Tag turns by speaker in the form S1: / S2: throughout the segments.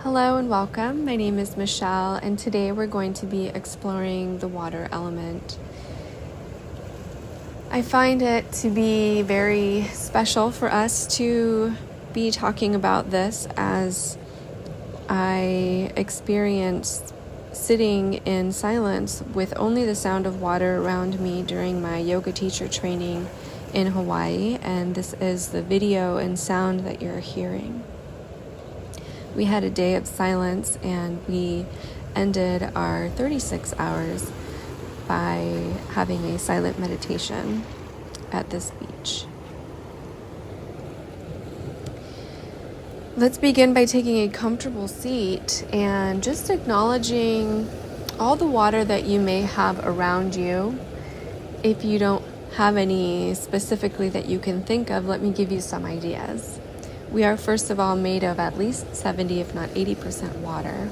S1: Hello and welcome. My name is Michelle, and today we're going to be exploring the water element. I find it to be very special for us to be talking about this as I experienced sitting in silence with only the sound of water around me during my yoga teacher training in Hawaii, and this is the video and sound that you're hearing. We had a day of silence and we ended our 36 hours by having a silent meditation at this beach. Let's begin by taking a comfortable seat and just acknowledging all the water that you may have around you. If you don't have any specifically that you can think of, let me give you some ideas. We are, first of all, made of at least 70, if not 80% water.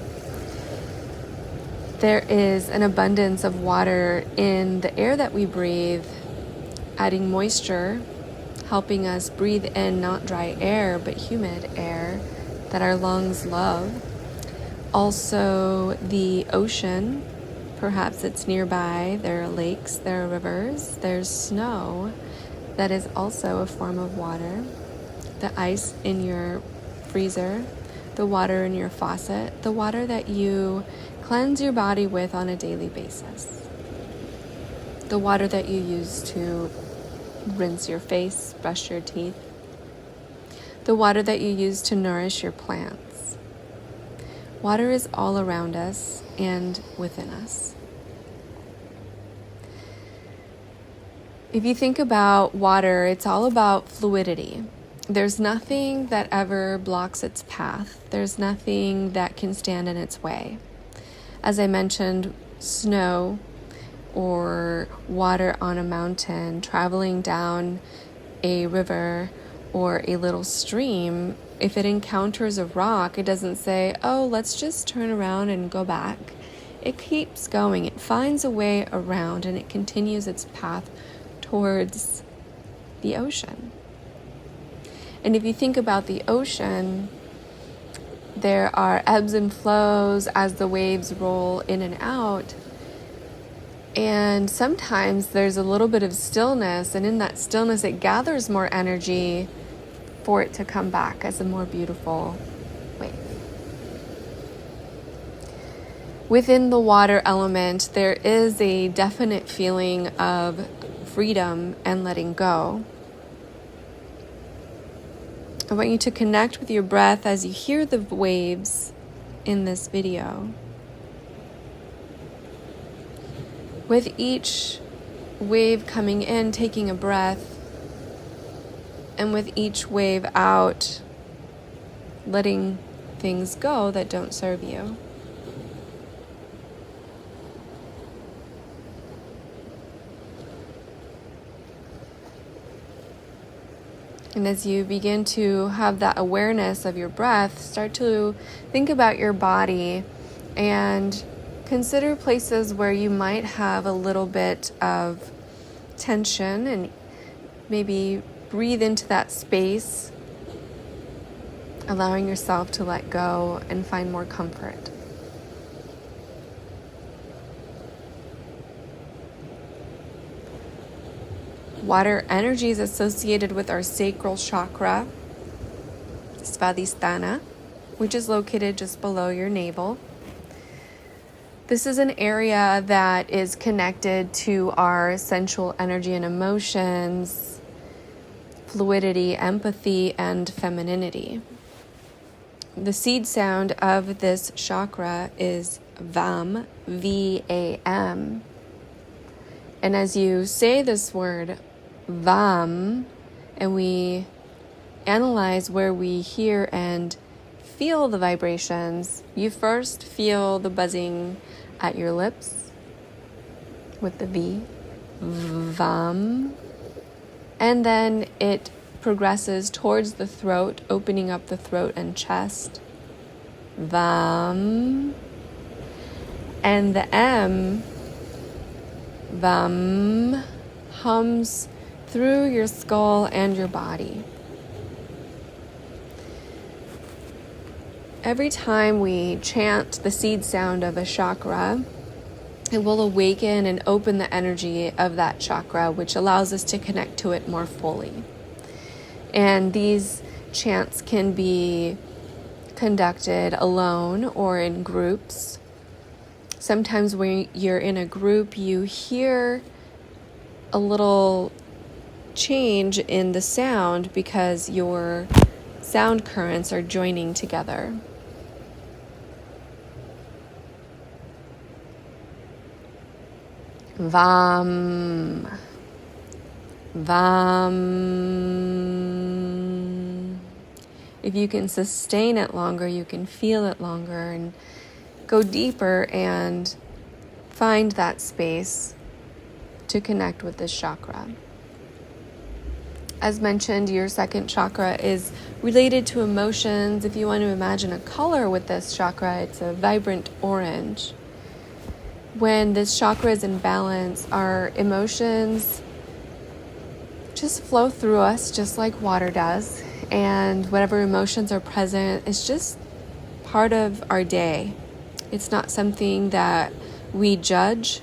S1: There is an abundance of water in the air that we breathe, adding moisture, helping us breathe in not dry air, but humid air that our lungs love. Also, the ocean, perhaps it's nearby. There are lakes, there are rivers, there's snow that is also a form of water. The ice in your freezer, the water in your faucet, the water that you cleanse your body with on a daily basis, the water that you use to rinse your face, brush your teeth, the water that you use to nourish your plants. Water is all around us and within us. If you think about water, it's all about fluidity. There's nothing that ever blocks its path. There's nothing that can stand in its way. As I mentioned, snow or water on a mountain, traveling down a river or a little stream, if it encounters a rock, it doesn't say, oh, let's just turn around and go back. It keeps going. It finds a way around and it continues its path towards the ocean. And if you think about the ocean, there are ebbs and flows as the waves roll in and out. And sometimes there's a little bit of stillness, and in that stillness, it gathers more energy for it to come back as a more beautiful wave. Within the water element, there is a definite feeling of freedom and letting go. I want you to connect with your breath as you hear the waves in this video. With each wave coming in, taking a breath, and with each wave out, letting things go that don't serve you. And as you begin to have that awareness of your breath, start to think about your body and consider places where you might have a little bit of tension, and maybe breathe into that space, allowing yourself to let go and find more comfort. Water energy is associated with our sacral chakra, Svadhisthana, which is located just below your navel. This is an area that is connected to our sensual energy and emotions, fluidity, empathy, and femininity. The seed sound of this chakra is VAM, V-A-M. And as you say this word, VAM, and we analyze where we hear and feel the vibrations, you first feel the buzzing at your lips with the V, VAM, and then it progresses towards the throat, opening up the throat and chest, VAM, and the M, VAM, hums through your skull and your body. Every time we chant the seed sound of a chakra, it will awaken and open the energy of that chakra, which allows us to connect to it more fully. And these chants can be conducted alone or in groups. Sometimes when you're in a group, you hear a little change in the sound because your sound currents are joining together. Vam, vam. If you can sustain it longer, you can feel it longer and go deeper and find that space to connect with this chakra. As mentioned, your second chakra is related to emotions. If you want to imagine a color with this chakra, it's a vibrant orange. When this chakra is in balance, our emotions just flow through us just like water does. And whatever emotions are present is just part of our day. It's not something that we judge.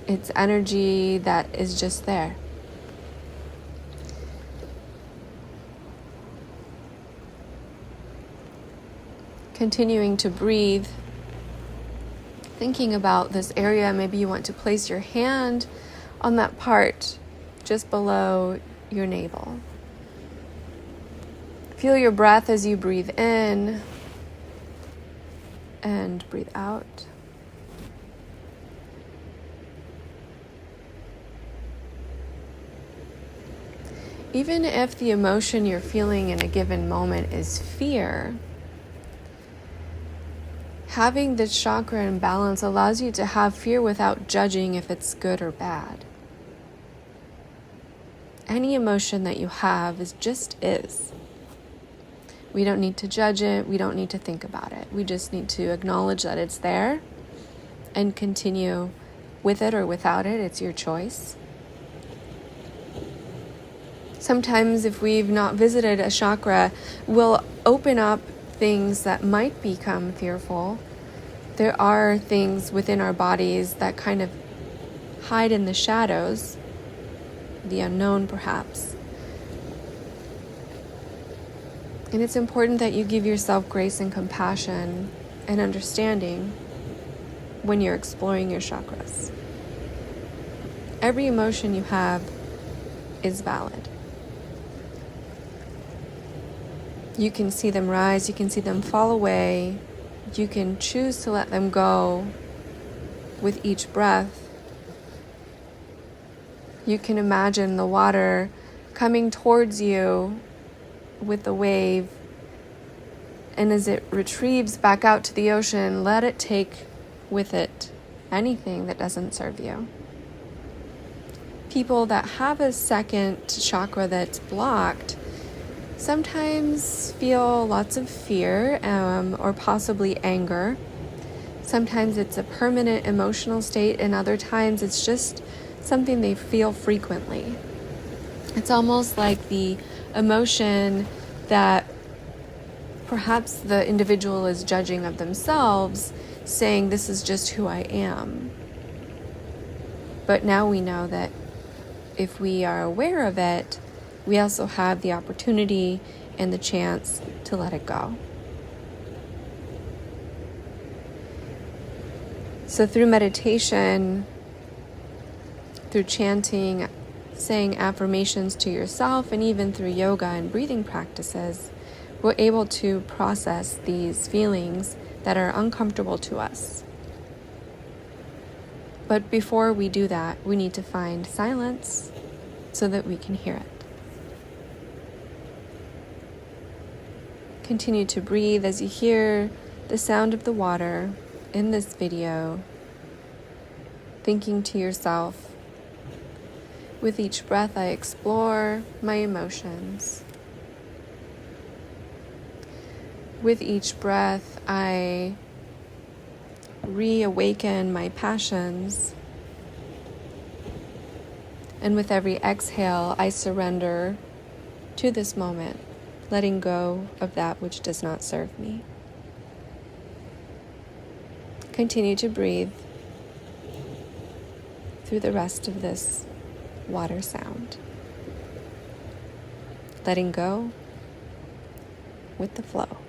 S1: It's energy that is just there. Continuing to breathe, thinking about this area, maybe you want to place your hand on that part just below your navel. Feel your breath as you breathe in and breathe out. Even if the emotion you're feeling in a given moment is fear, having this chakra in balance allows you to have fear without judging if it's good or bad. Any emotion that you have is. We don't need to judge it. We don't need to think about it. We just need to acknowledge that it's there and continue with it or without it. It's your choice. Sometimes if we've not visited a chakra, we'll open up things that might become fearful. There are things within our bodies that kind of hide in the shadows, the unknown perhaps. And it's important that you give yourself grace and compassion and understanding when you're exploring your chakras. Every emotion you have is valid. You can see them rise, you can see them fall away, you can choose to let them go with each breath. You can imagine the water coming towards you with the wave, and as it retrieves back out to the ocean, let it take with it anything that doesn't serve you. People that have a second chakra that's blocked sometimes feel lots of fear or possibly anger. Sometimes it's a permanent emotional state, and other times it's just something they feel frequently. It's almost like the emotion that perhaps the individual is judging of themselves, saying, this is just who I am. But now we know that if we are aware of it, we also have the opportunity and the chance to let it go. So through meditation, through chanting, saying affirmations to yourself, and even through yoga and breathing practices, we're able to process these feelings that are uncomfortable to us. But before we do that, we need to find silence so that we can hear it. Continue to breathe as you hear the sound of the water in this video, thinking to yourself, with each breath I explore my emotions. With each breath I reawaken my passions. And with every exhale I surrender to this moment, letting go of that which does not serve me. Continue to breathe through the rest of this water sound, letting go with the flow.